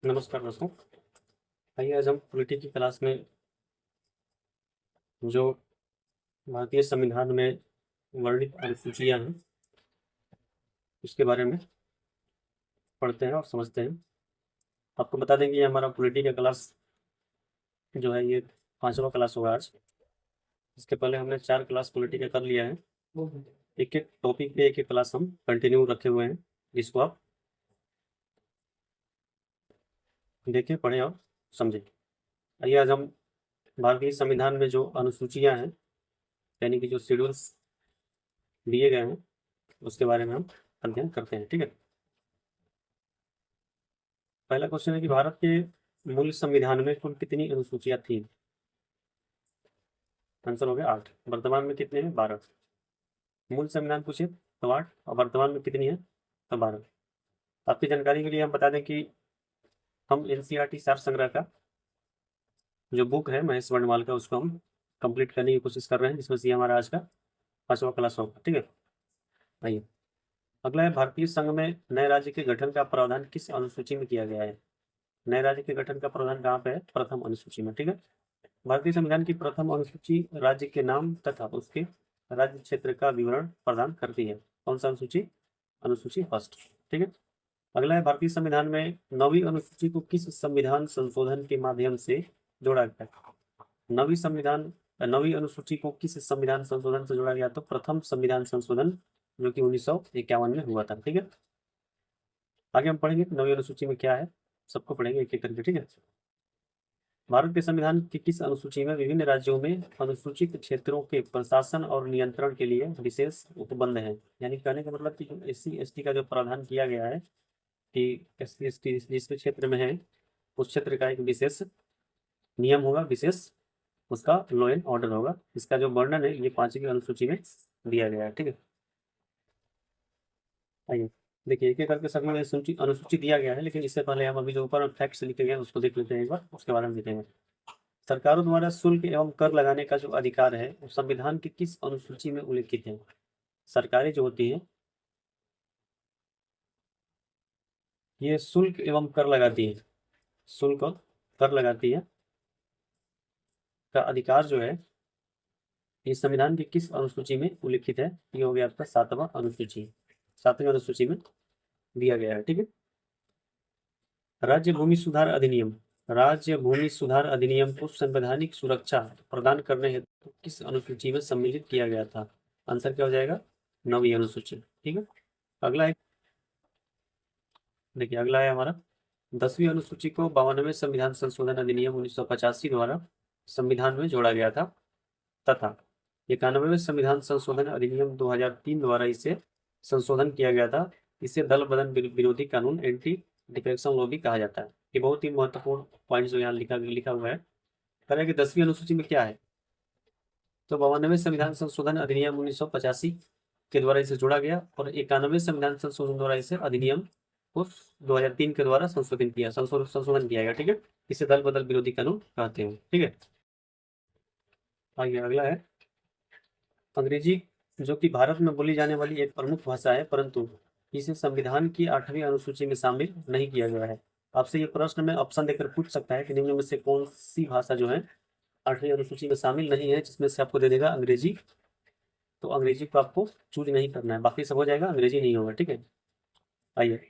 नमस्कार दोस्तों। आइए आज हम पॉलिटी की क्लास में जो भारतीय संविधान में वर्णित अनुसूचियां हैं उसके बारे में पढ़ते हैं और समझते हैं। आपको बता दें कि ये हमारा पॉलिटी का क्लास जो है ये 5वां क्लास होगा आज। इसके पहले हमने 4 क्लास पॉलिटी का कर लिया है। एक एक टॉपिक पे एक एक क्लास हम कंटिन्यू रखे हुए हैं, जिसको आप देखें, पढ़ें और समझें। आइए आज हम भारतीय संविधान में जो अनुसूचियां हैं, यानी कि जो शेड्यूल्स दिए गए हैं, उसके बारे में हम अध्ययन करते हैं। ठीक है, पहला क्वेश्चन है कि भारत के मूल संविधान में कुल कितनी अनुसूचियां थी? आंसर हो गया 8। वर्तमान में कितने हैं? 12। मूल संविधान पूछे तो 8 और वर्तमान में कितनी है? तो 12। आपकी जानकारी के लिए हम बता दें कि हम एनसीईआरटी सार संग्रह का जो बुक है महेश वर्णवाल का, उसको हम कंप्लीट करने की कोशिश कर रहे हैं, जिसमें से हमारा आज का 5वां क्लास होगा। ठीक है, आइए अगला है, भारतीय संघ में नए राज्य के गठन का प्रावधान किस अनुसूची में किया गया है? नए राज्य के गठन का प्रावधान कहाँ पे है? प्रथम अनुसूची में। ठीक है, भारतीय संविधान की प्रथम अनुसूची राज्य के नाम तथा उसके राज्य क्षेत्र का विवरण प्रदान करती है। कौन सा अनुसूची? अनुसूची फर्स्ट। ठीक है, अगला है, भारतीय संविधान में 9वीं अनुसूची को किस संविधान संशोधन के माध्यम से जोड़ा गया? नवीं अनुसूची को किस संविधान संशोधन से जोड़ा गया? तो प्रथम संविधान संशोधन, जो कि 1951 में हुआ था। ठीक है, आगे हम पढ़ेंगे नवीं अनुसूची में क्या है, सबको पढ़ेंगे एक एक करके। ठीक है, भारत के संविधान की किस अनुसूची में विभिन्न राज्यों में अनुसूचित क्षेत्रों के प्रशासन और नियंत्रण के लिए विशेष उपबंध है? यानी कहने का मतलब कि एससी एसटी का जो प्रावधान किया गया है कि एससी एसटी जिस क्षेत्र में है उस क्षेत्र का एक विशेष नियम होगा, विशेष उसका लॉ एंड ऑर्डर होगा। इसका जो वर्णन है ये 5वीं अनुसूची में दिया गया है। ठीक है, आइए देखिए एक एक करके सभी में अनुसूची दिया गया है, लेकिन इससे पहले हम अभी जो ऊपर फैक्ट्स लिखे गए हैं उसको देख लेते हैं एक बार, उसके बारे में देखेंगे। सरकारों द्वारा शुल्क एवं कर लगाने का जो अधिकार है वो संविधान की किस अनुसूची में उल्लिखित है? सरकारें जो होती हैं ये शुल्क एवं कर लगाती है, शुल्क और कर लगाती है का अधिकार जो है ये संविधान की किस अनुसूची में उल्लिखित है? ये हो गया आपका 7वां अनुसूची, 7वीं अनुसूची में दिया गया है। ठीक है, राज्य भूमि सुधार अधिनियम, राज्य भूमि सुधार अधिनियम को संवैधानिक सुरक्षा प्रदान करने हेतु किस अनुसूची में सम्मिलित किया गया था? आंसर क्या हो जाएगा? 9वीं अनुसूची। ठीक है, अगला है, देखिए अगला है हमारा 10वीं अनुसूची को 52वें संविधान संशोधन अधिनियम 1985 द्वारा संविधान में जोड़ा गया था तथा 91वें संविधान संशोधन अधिनियम 2003 द्वारा इसे संशोधन किया गया था। इसे दल बदल विरोधी कानून, एंटी डिफेक्शन लॉ भी कहा जाता है। ये बहुत ही महत्वपूर्ण पॉइंट जो यहाँ लिखा हुआ है। कह रहा है कि 10वीं अनुसूची में क्या है? तो 52वें संविधान संशोधन अधिनियम 1985 के द्वारा इसे जोड़ा गया और 91वें संविधान संशोधन द्वारा इसे अधिनियम को 2003 के द्वारा संशोधन किया गया। ठीक है, इसे दल बदल विरोधी कानून कहते हैं। ठीक है, आगे अगला है, अंग्रेजी जो कि भारत में बोली जाने वाली एक प्रमुख भाषा है, परंतु इसे संविधान की 8वीं अनुसूची में शामिल नहीं किया गया है। आपसे ये प्रश्न में ऑप्शन देकर पूछ सकता है कि निम्न में से कौन सी भाषा जो है 8वीं अनुसूची में शामिल नहीं है, जिसमें से आपको दे देगा अंग्रेजी। तो अंग्रेजी को आपको चूज नहीं करना है, बाकी सब हो जाएगा, अंग्रेजी नहीं होगा। ठीक है, आइए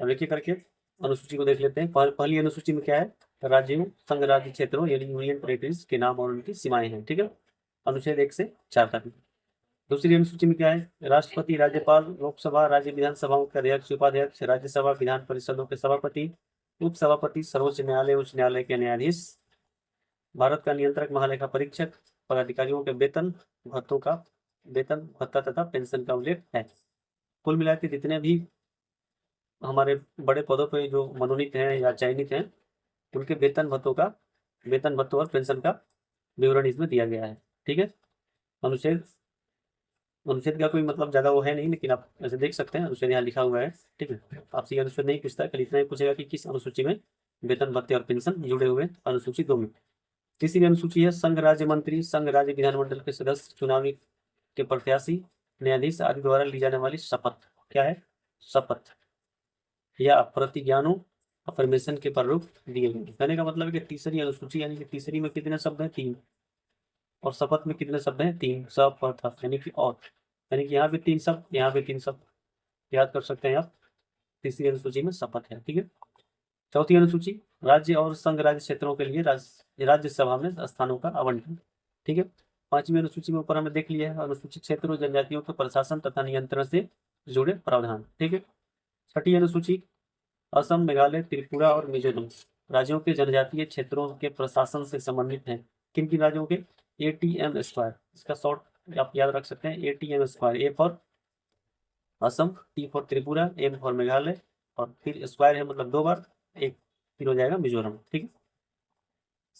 अब एक एक करके अनुसूची को देख लेते हैं। पहली अनुसूची में क्या है? राज्यों, संघ राज्य क्षेत्रों यानी यूनियन टेरिटरीज के नाम और उनकी सीमाएं हैं। ठीक है, अनुच्छेद 1 से 4 तक। दूसरी अनुसूची में क्या है? राष्ट्रपति, राज्यपाल, लोकसभा, राज्य विधानसभाओं के अध्यक्ष, उपाध्यक्ष, राज्यसभा, विधान परिषदों के सभापति, उपसभापति, सर्वोच्च न्यायालय, उच्च न्यायालय के न्यायाधीश, भारत का नियंत्रक, महालेखा परीक्षक, पदाधिकारियों के वेतन भत्ता तथा पेंशन का उल्लेख है। कुल मिलाकर जितने भी हमारे बड़े पदों पर जो मनोनीत हैं या चयनित हैं उनके वेतन भत्तों और पेंशन का विवरण इसमें दिया गया है। ठीक है, अनुच्छेद अनुच्छेद का कोई मतलब ज्यादा वो है नहीं, लेकिन आप ऐसे देख सकते हैं अनुच्छेद यहाँ लिखा हुआ है। ठीक है, आपसे ये अनुच्छेद नहीं पूछता, कल इतना ही पूछेगा कि किस अनुसूची में वेतन भत्ते और पेंशन जुड़े हुए? अनुसूची 2 में। तीसरी अनुसूची है संघ राज्य मंत्री, संघ राज्य विधानमंडल के सदस्य, चुनावी के प्रत्याशी, न्यायाधीश आदि द्वारा ली जाने वाली शपथ। क्या है? शपथ या प्रतिज्ञानों अफर्मेशन के प्रारूप दिए गए। कहने का मतलब है कि तीसरी अनुसूची यानी कि तीसरी में कितने शब्द हैं? 3। और शपथ में कितने शब्द हैं? 3। शपथ यानी कि और, यानी कि यहाँ भी 3 शब्द, यहाँ भी 3 शब्द, याद कर सकते हैं आप। तीसरी अनुसूची में शपथ है, ठीक है। चौथी अनुसूची, राज्य और संघ राज्य क्षेत्रों के लिए राज्यसभा में स्थानों का आवंटन, ठीक है। पांचवी अनुसूची में ऊपर हमने देख लिया है, अनुसूचित क्षेत्रों और जनजातियों के प्रशासन तथा नियंत्रण से जुड़े प्रावधान, ठीक है। छठी अनुसूची, असम, मेघालय, त्रिपुरा और मिजोरम राज्यों के जनजातीय क्षेत्रों के प्रशासन से संबंधित हैं। किन किन राज्यों के? ATM स्क्वायर, इसका शॉर्ट आप याद रख सकते हैं, ATM square. A for Assam, T for Tripura, M for Meghalaya, और फिर स्क्वायर है मतलब 2 बार, एक फिर हो जाएगा मिजोरम, ठीक है।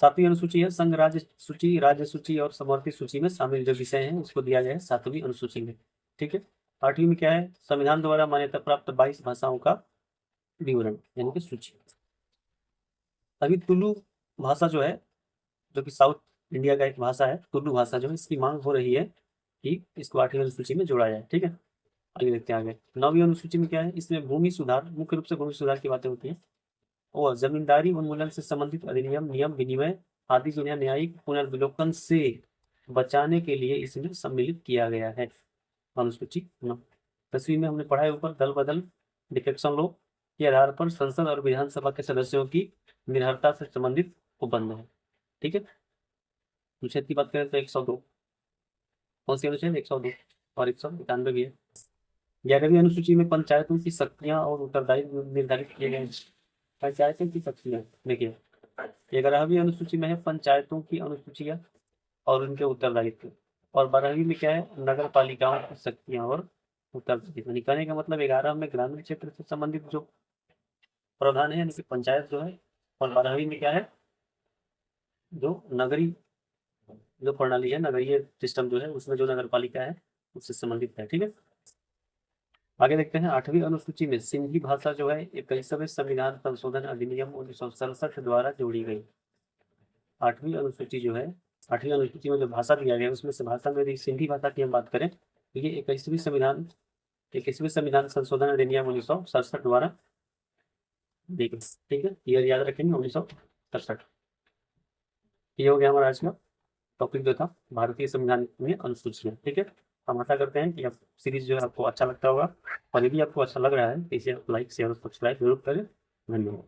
सातवीं अनुसूची है संघ राज्य सूची, राज्य सूची और समवर्ती सूची में शामिल जो विषय हैं उसको दिया गया है 7वीं अनुसूची में, ठीक है। 8वीं में क्या है? संविधान द्वारा मान्यता प्राप्त 22 भाषाओं का विवरण यानी कि सूची। अभी तुलु भाषा जो है, जो कि साउथ इंडिया का एक भाषा है, तुलु भाषा जो है, इसकी मांग हो रही है कि इसको 8वीं अनुसूची में जोड़ा जाए, ठीक है। आगे देखते हैं आगे। 9वीं अनुसूची में क्या है? इसमें भूमि सुधार, मुख्य रूप से भूमि सुधार की बातें होती है, और जमींदारी उन्मूलन से संबंधित अधिनियम, नियम विनिमय आदि जिन्हें न्यायिक पुनर्विलोकन से बचाने के लिए इसमें सम्मिलित किया गया है। अनुसूची 9। 10वीं में हमने पढ़ा है ऊपर, दल बदल डिफेक्शन लॉ के आधार पर संसद और विधानसभा के सदस्यों की निर्भरता से संबंधित उपबंध है, ठीक है। अनुच्छेद की बात करें तो 102, कौन सी अनुच्छेद? 102 और 191 भी है। 11वीं अनुसूची में पंचायतों की शक्तियां और उत्तरदायित्व निर्धारित किए गए हैं। पंचायतों की शक्तियां देखिए, 11वीं अनुसूची में है पंचायतों की अनुसूचियां और उनके उत्तरदायित्व, और 12वीं में क्या है? नगर पालिकाओं की शक्तियां और उत्तरदायित्व। कहने का मतलब 11 में ग्रामीण क्षेत्र से संबंधित जो प्रावधान है यानी कि पंचायत जो है, और 12वीं में क्या है? जो नगरी जो प्रणाली है, नगरीय सिस्टम जो है, उसमें जो नगर पालिका है उससे संबंधित है, ठीक है। आगे देखते हैं 8वीं अनुसूची में सिंधी भाषा जो है 21वें संविधान संशोधन अधिनियम 1967 द्वारा जोड़ी गई। 8वीं अनुसूची जो है, 8वीं अनुसूची में जो भाषा दिया गया उसमें से भाषा में यदि सिंधी भाषा की हम बात करें तो ये 21वें संविधान संशोधन अधिनियम 1967 द्वारा दी गई, ठीक है। ईयर याद रखेंगे 1967। ये हो गया हमारा आज का टॉपिक जो था भारतीय संविधान में अनुसूचियां, ठीक है। हम आशा करते हैं कि आप सीरीज जो है आपको अच्छा लगता होगा, और यदि आपको अच्छा लग रहा है तो इसे लाइक शेयर और सब्सक्राइब जरूर करें। धन्यवाद।